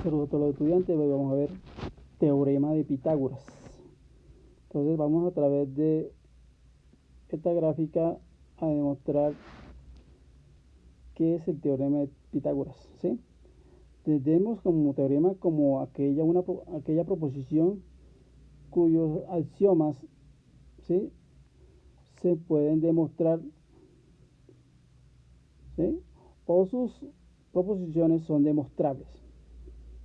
Saludos a todos los estudiantes. Hoy vamos a ver teorema de Pitágoras. Entonces vamos a través de esta gráfica a demostrar qué es el teorema de Pitágoras, ¿sí? Entendemos como teorema como aquella proposición cuyos axiomas, ¿sí?, se pueden demostrar, ¿sí?, o sus proposiciones son demostrables.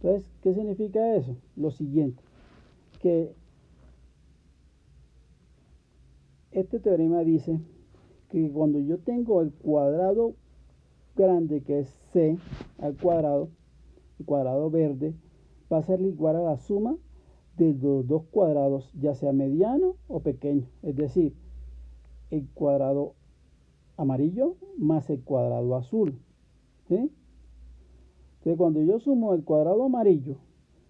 Entonces, ¿qué significa eso? Lo siguiente, que este teorema dice que cuando yo tengo el cuadrado grande, que es c al cuadrado, el cuadrado verde, va a ser igual a la suma de los dos cuadrados, ya sea mediano o pequeño, es decir, el cuadrado amarillo más el cuadrado azul, ¿sí? Entonces, cuando yo sumo el cuadrado amarillo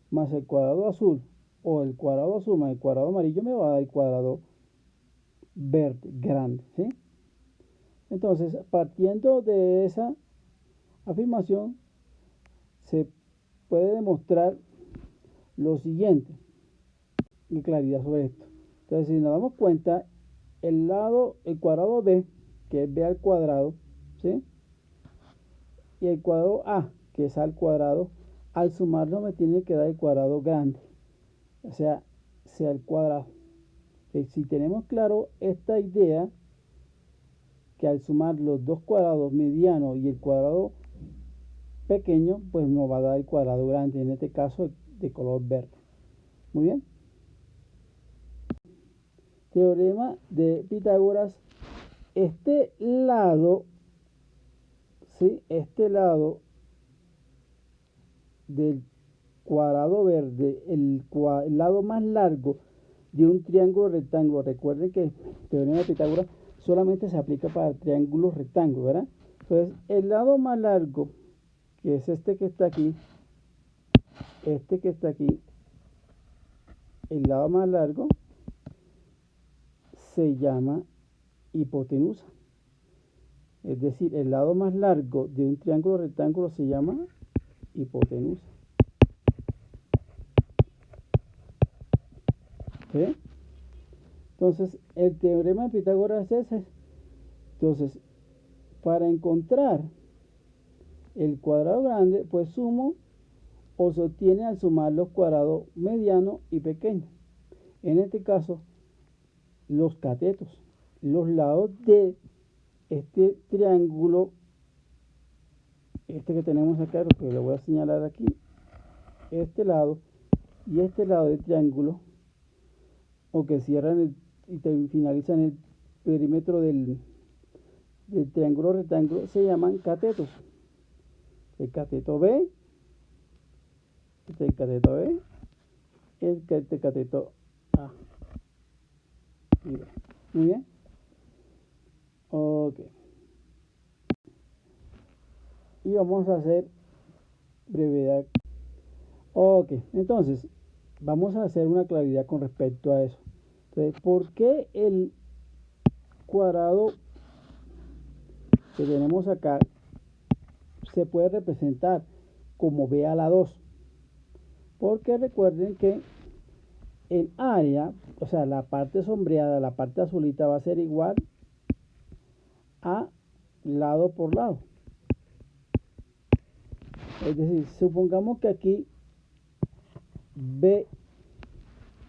más el cuadrado azul, o el cuadrado azul más el cuadrado amarillo, me va a dar el cuadrado verde grande, ¿sí? Entonces, partiendo de esa afirmación, se puede demostrar lo siguiente, en claridad sobre esto. Entonces, si nos damos cuenta, el cuadrado b, que es b al cuadrado, ¿sí?, y el cuadrado a, que es a al cuadrado, al sumarlo me tiene que dar el cuadrado grande, o sea, c al cuadrado. Si tenemos claro esta idea, que al sumar los dos cuadrados mediano y el cuadrado pequeño, pues nos va a dar el cuadrado grande, en este caso de color verde. Muy bien. Teorema de Pitágoras. Este lado, ¿sí?, este lado del cuadrado verde, el lado más largo de un triángulo rectángulo. Recuerden que el teorema de Pitágoras solamente se aplica para triángulos rectángulos, ¿verdad? Entonces, el lado más largo, que es este que está aquí, el lado más largo se llama hipotenusa. Es decir, el lado más largo de un triángulo rectángulo se llama hipotenusa. ¿Sí? Entonces, el teorema de Pitágoras es ese. Entonces, para encontrar el cuadrado grande, pues sumo o se obtiene al sumar los cuadrados mediano y pequeño. En este caso, los catetos, los lados de este triángulo, este que tenemos acá, lo que le voy a señalar aquí, este lado y este lado del triángulo, o que cierran y finalizan el perímetro del triángulo rectángulo, se llaman catetos. El cateto B, este es el cateto B, este cateto A. Muy bien. Ok. Y vamos a hacer brevedad. Ok, entonces vamos a hacer una claridad con respecto a eso. Entonces, ¿por qué el cuadrado que tenemos acá se puede representar como b a la 2? Porque recuerden que el área, o sea, la parte sombreada, la parte azulita, va a ser igual a lado por lado. Es decir, supongamos que aquí b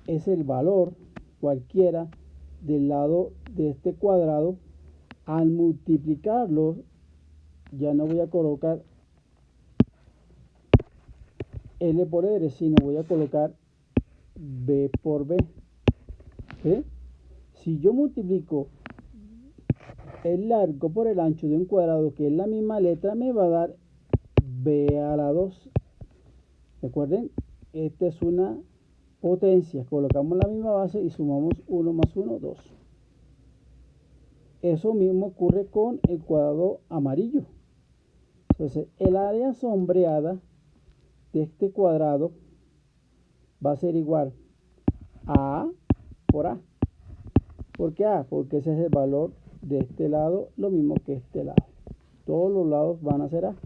es el valor cualquiera del lado de este cuadrado. Al multiplicarlo, ya no voy a colocar L por R, sino voy a colocar B por B. ¿Sí? Si yo multiplico el largo por el ancho de un cuadrado, que es la misma letra, me va a dar B a la 2. Recuerden, esta es una potencia. Colocamos la misma base y sumamos 1 más 1, 2. Eso mismo ocurre con el cuadrado amarillo. Entonces, el área sombreada de este cuadrado va a ser igual a por A. ¿Por qué A? Porque ese es el valor de este lado, lo mismo que este lado. Todos los lados van a ser A.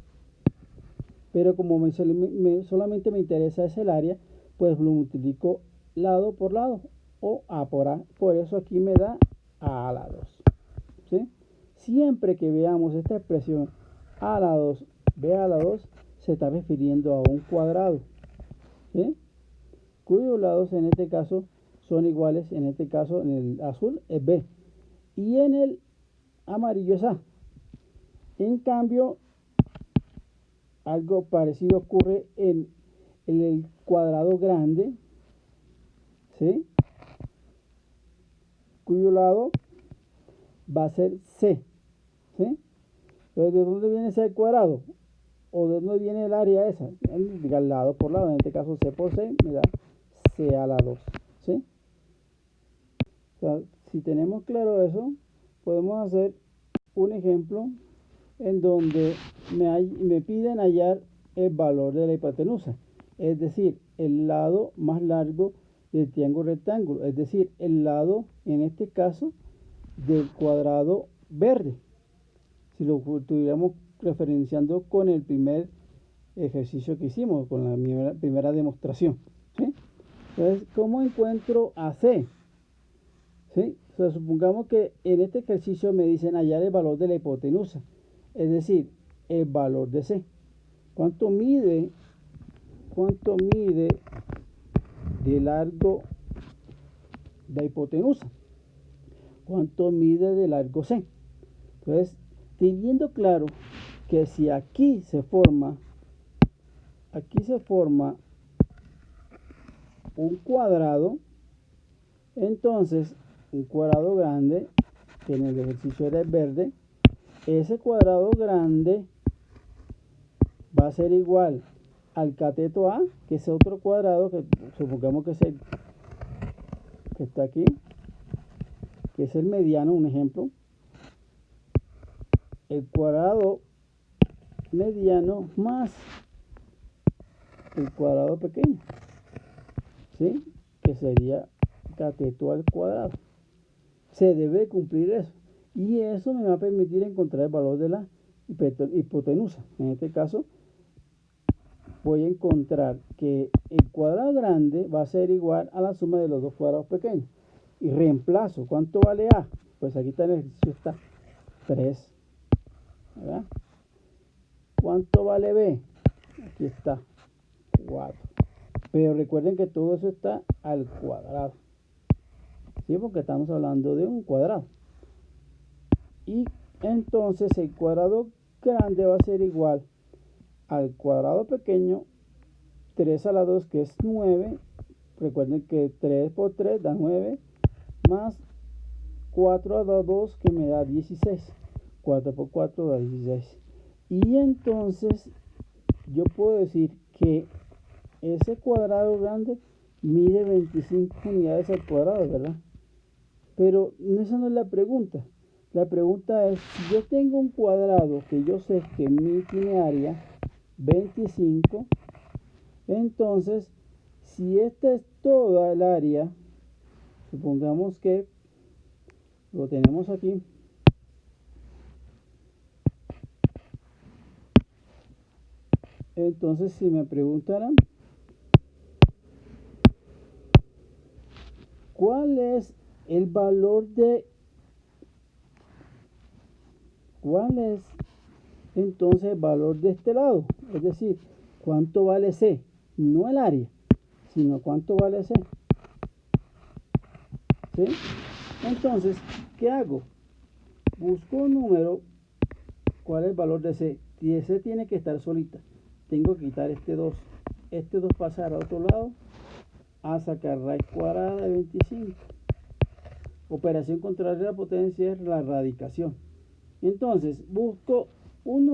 pero como solamente me interesa es el área, pues lo multiplico lado por lado o A por A. Por eso aquí me da A a la 2. ¿Sí? Siempre que veamos esta expresión A a la 2, B a la 2, se está refiriendo a un cuadrado, ¿sí? Cuyos lados en este caso son iguales. En este caso, en el azul es B y en el amarillo es A. En cambio, algo parecido ocurre en el cuadrado grande, ¿sí? Cuyo lado va a ser C, ¿sí? Entonces, ¿de dónde viene C al cuadrado? ¿O de dónde viene el área esa? Al lado por lado, en este caso C por C me da C a la 2, ¿sí? O sea, si tenemos claro eso, podemos hacer un ejemplo en donde me piden hallar el valor de la hipotenusa, es decir, el lado más largo del triángulo rectángulo, es decir, el lado, en este caso, del cuadrado verde. Si lo estuviéramos referenciando con el primer ejercicio que hicimos, con la primera demostración, ¿sí? Entonces, ¿cómo encuentro a C? ¿Sí? O sea, supongamos que en este ejercicio me dicen hallar el valor de la hipotenusa, es decir, el valor de C. ¿Cuánto mide de largo la hipotenusa? ¿Cuánto mide de largo C? Entonces, teniendo claro que si aquí se forma un cuadrado, entonces un cuadrado grande, que en el ejercicio era el verde, ese cuadrado grande va a ser igual al cateto A, que es otro cuadrado, que supongamos que es el que está aquí, que es el mediano, un ejemplo. El cuadrado mediano más el cuadrado pequeño, ¿sí? Que sería cateto al cuadrado. Se debe cumplir eso. Y eso me va a permitir encontrar el valor de la hipotenusa. En este caso, voy a encontrar que el cuadrado grande va a ser igual a la suma de los dos cuadrados pequeños. Y reemplazo. ¿Cuánto vale A? Pues aquí está el ejercicio, está 3. ¿Verdad? ¿Cuánto vale B? Aquí está 4. Pero recuerden que todo eso está al cuadrado. ¿Sí? Porque estamos hablando de un cuadrado. Y entonces el cuadrado grande va a ser igual al cuadrado pequeño, 3 a la 2, que es 9. Recuerden que 3 por 3 da 9, más 4 a la 2, que me da 16. 4 por 4 da 16. Y entonces yo puedo decir que ese cuadrado grande mide 25 unidades al cuadrado, ¿verdad? Pero esa no es la pregunta. La pregunta es, si yo tengo un cuadrado que yo sé que tiene área 25, entonces, si esta es toda el área, supongamos que lo tenemos aquí, entonces si me preguntaran cuál es el valor cuál es entonces el valor de este lado, es decir, cuánto vale C, no el área, sino cuánto vale C, ¿sí? Entonces, ¿qué hago? Busco un número. ¿Cuál es el valor de C? Y C tiene que estar solita. Tengo que quitar este 2. Este 2 pasar a otro lado a sacar raíz cuadrada de 25. Operación contraria a la potencia es la radicación. Entonces, busco un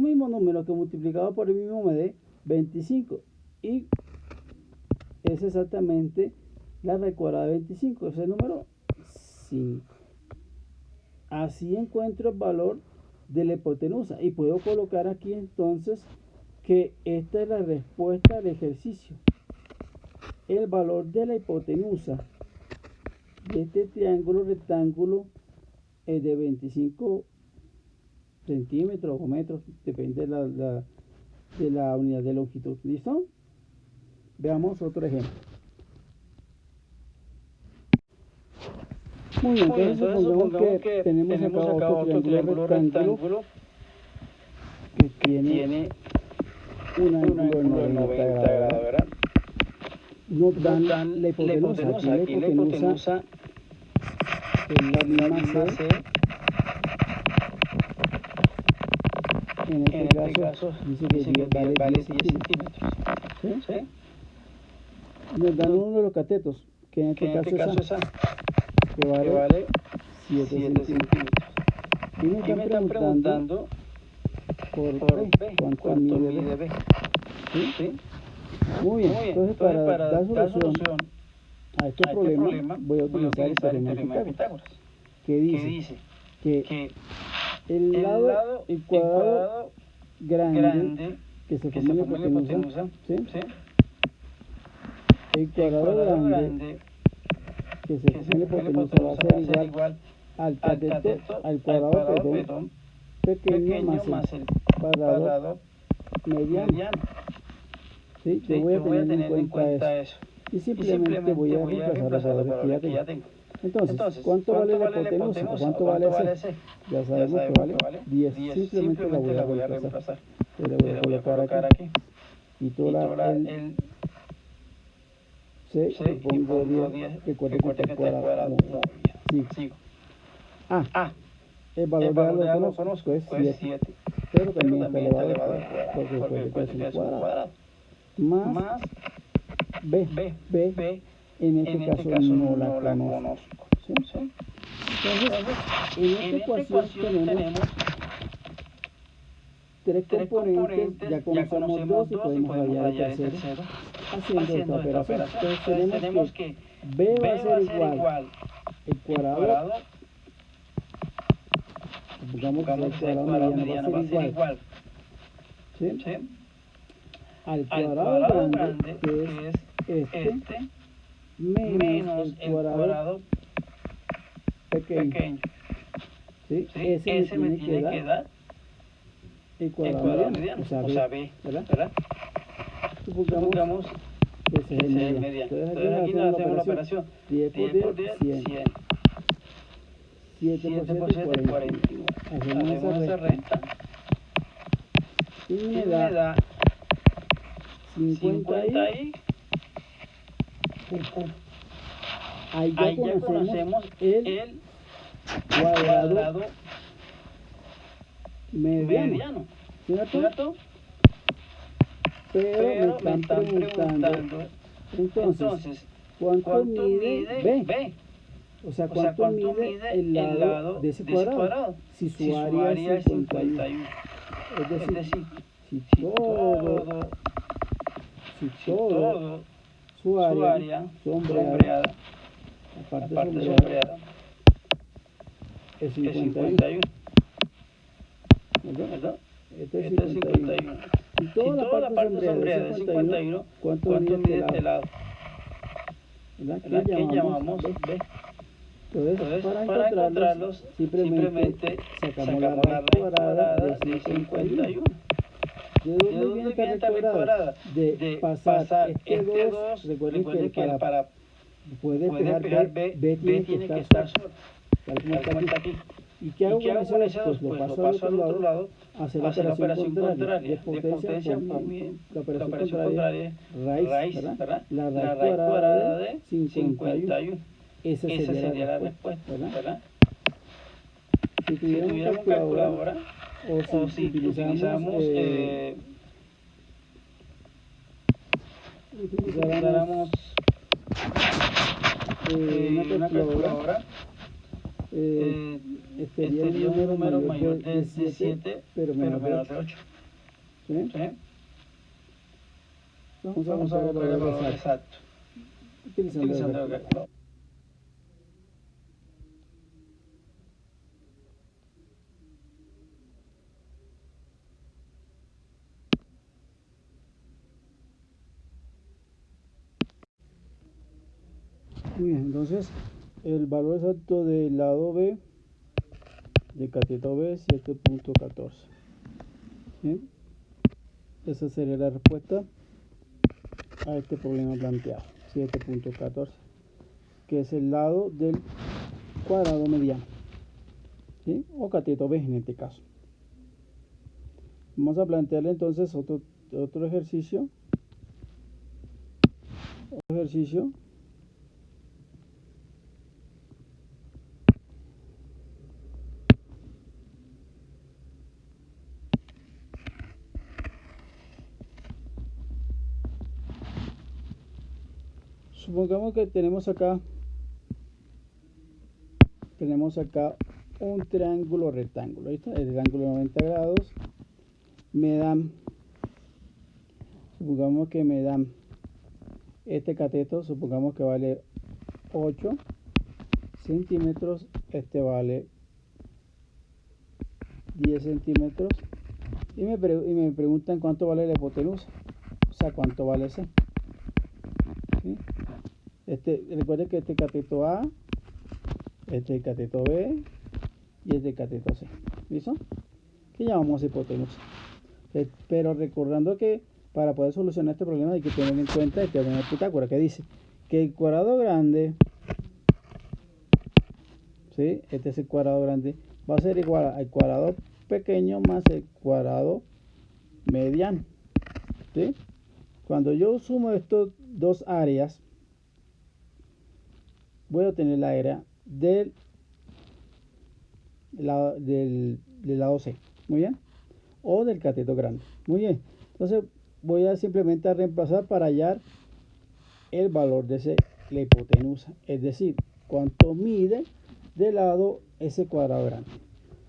mismo número que multiplicado por el mismo me dé 25. Y es exactamente la raíz cuadrada de 25. Ese es el número 5. Así encuentro el valor de la hipotenusa y puedo colocar aquí entonces que esta es la respuesta al ejercicio. El valor de la hipotenusa de este triángulo rectángulo es de 25 centímetros o metros, depende de de la unidad de longitud. ¿Listo? Veamos otro ejemplo. Muy bien, entonces supongamos que tenemos acá otro triángulo rectángulo que tiene un ángulo de 90 grados, ¿verdad? Nos dan la hipotenusa. Aquí la hipotenusa es la misma C. En este caso dice que vale 10 centímetros. ¿Sí? Nos dan uno de los catetos, que en este caso es A, que vale 7 centímetros. Y me están preguntando por B, cuánto mide B. ¿Sí? Muy bien, entonces para dar solución a este problema voy a utilizar el teorema de Pitágoras, que dice que el cuadrado grande que se forma en la hipotenusa, ¿sí? El cuadrado grande que se forma en la hipotenusa va a ser igual al cateto, al cuadrado pequeño más el cuadrado mediano. ¿Sí? Yo voy a tener en cuenta eso. Y simplemente voy a reemplazar los valores que ya tengo. Entonces, ¿cuánto vale la hipotenusa? ¿Cuánto vale C? Ya sabemos que vale 10. Simplemente la voy a reemplazar. Le voy a colocar aquí. Quito el C y pongo 10. Recuerden que está cuadrado. Sigo. El valor de A lo conozco, es 7. Pero también está elevado al cuadrado, porque recuerden que es un cuadrado. Más B. En este caso no la conozco. ¿Sí? Entonces, en esta ecuación tenemos tres componentes, ya conocemos dos y podemos hallar el tercero haciendo esta operación. Entonces tenemos que B va a ser igual el cuadrado, supongamos que el cuadrado mediano va a ser igual, ¿sí? Al cuadrado grande, que es este, menos el cuadrado pequeño. ¿Sí? Ese me tiene que dar el cuadrado mediano, o sea, B, ¿verdad? Supongamos que ese es el mediano. Entonces aquí nos hacemos la operación. 10 por 10, 100. 7 por 7, 49. Hacemos esa recta. Y me da 50 y... Ahí ya conocemos el cuadrado mediano, ¿cierto? Pero me están preguntando, entonces, ¿cuánto mide B? O sea, ¿cuánto mide el lado de ese cuadrado? Si su área es 51. Es decir, si todo su área sombreada, la parte sombreada, es 51. ¿Verdad? Este es 51. Y toda la parte sombreada de 51, ¿cuánto mide este lado? ¿Verdad? ¿Qué llamamos B? Entonces, para encontrarlos, simplemente sacamos la raíz cuadrada de 51. ¿De dónde viene esta raíz cuadrada? De pasar este 2, recuerden que para poder pegar B tiene que estar solo, tal como está aquí. ¿Y qué hago con eso? Pues lo paso al otro lado, hacer la operación contraria, de potencia, la operación contraria, raíz, ¿verdad? La raíz cuadrada de 51. Esa sería la respuesta, ¿verdad? Si tuviéramos calculadora, o si utilizáramos una calculadora, sería un número mayor de 7, pero menor de 8. ¿Sí? Vamos a buscar el valor exacto utilizando el calculador. Muy bien, entonces el valor exacto del lado B, de cateto B, 7.14. ¿Sí? esa sería la respuesta a este problema planteado, 7.14, que es el lado del cuadrado mediano, ¿sí? O cateto B en este caso. Vamos a plantearle entonces otro ejercicio. Supongamos que tenemos acá un triángulo rectángulo. ¿Listo? El ángulo de 90 grados. Supongamos que me dan este cateto, supongamos que vale 8 centímetros, este vale 10 centímetros, y me preguntan cuánto vale la hipotenusa, o sea, cuánto vale C. ¿Sí? Recuerden que este cateto A, este es el cateto B y este es el cateto C. ¿Listo? Que llamamos hipotenusa. Pero recordando que para poder solucionar este problema hay que tener en cuenta el teorema de Pitágoras, que dice que el cuadrado grande, ¿sí? Este es el cuadrado grande, va a ser igual al cuadrado pequeño más el cuadrado mediano, ¿sí? Cuando yo sumo estos dos áreas, voy a obtener la área del lado C, muy bien, o del cateto grande, muy bien. Entonces voy a simplemente reemplazar para hallar el valor de la hipotenusa, es decir, cuánto mide de lado ese cuadrado grande.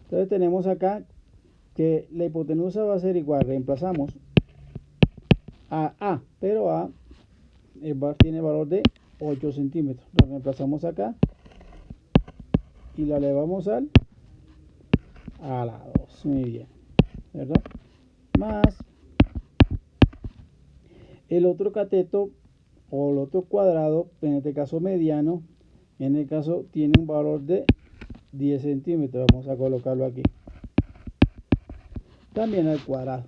Entonces tenemos acá que la hipotenusa va a ser igual, reemplazamos a A, pero A tiene valor de 8 centímetros. Lo reemplazamos acá y la elevamos a la 2. Muy bien, ¿verdad? Más el otro cateto o el otro cuadrado, en este caso mediano, en el caso tiene un valor de 10 centímetros. Vamos a colocarlo aquí. También al cuadrado.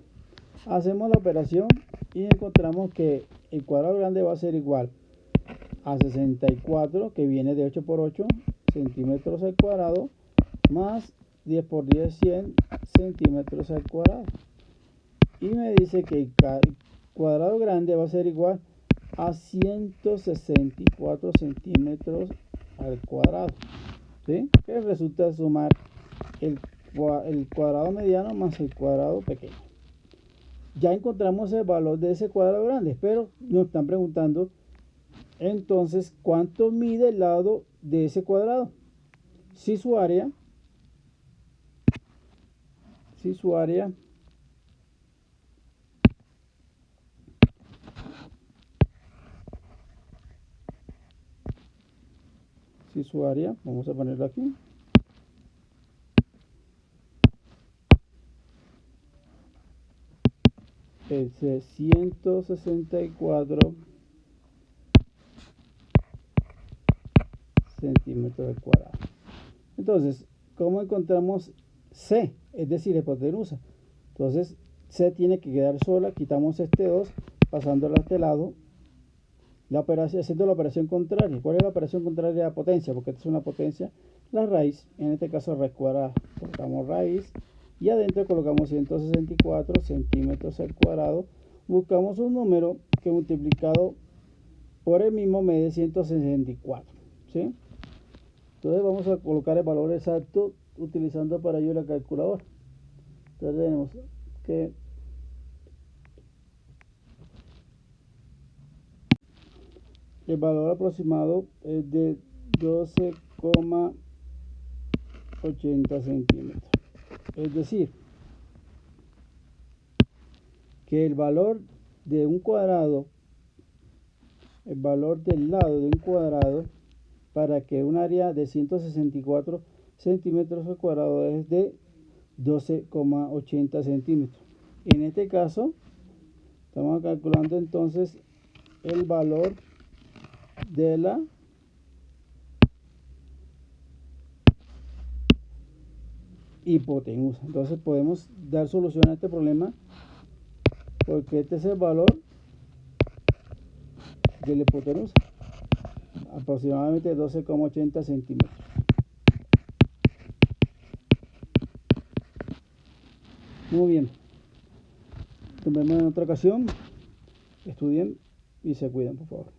Hacemos la operación y encontramos que el cuadrado grande va a ser igual a 64, que viene de 8 por 8 centímetros al cuadrado, más 10 por 10, 100 centímetros al cuadrado. Y me dice que el cuadrado grande va a ser igual a 164 centímetros al cuadrado, ¿sí? Que resulta sumar el cuadrado mediano más el cuadrado pequeño. Ya encontramos el valor de ese cuadrado grande, pero nos están preguntando entonces cuánto mide el lado de ese cuadrado. Si su área vamos a ponerlo aquí, es 164 centímetros al cuadrado. Entonces, ¿cómo encontramos C? Es decir, la hipotenusa. Entonces, C tiene que quedar sola, quitamos este 2, pasándola a este lado, haciendo la operación contraria. ¿Cuál es la operación contraria a la potencia? Porque esta es una potencia, la raíz, en este caso raíz cuadrada. Colocamos raíz y adentro colocamos 164 centímetros al cuadrado. Buscamos un número que multiplicado por el mismo me dé 164, ¿sí? Entonces vamos a colocar el valor exacto utilizando para ello la calculadora. Entonces tenemos que el valor aproximado es de 12,80 centímetros. Es decir, que el valor de un cuadrado, el valor del lado de un cuadrado, para que un área de 164 centímetros al cuadrado es de 12,80 centímetros. En este caso, estamos calculando entonces el valor de la hipotenusa. Entonces podemos dar solución a este problema porque este es el valor de la hipotenusa, aproximadamente 12,80 centímetros. Muy bien, nos vemos en otra ocasión. Estudien y se cuidan, por favor.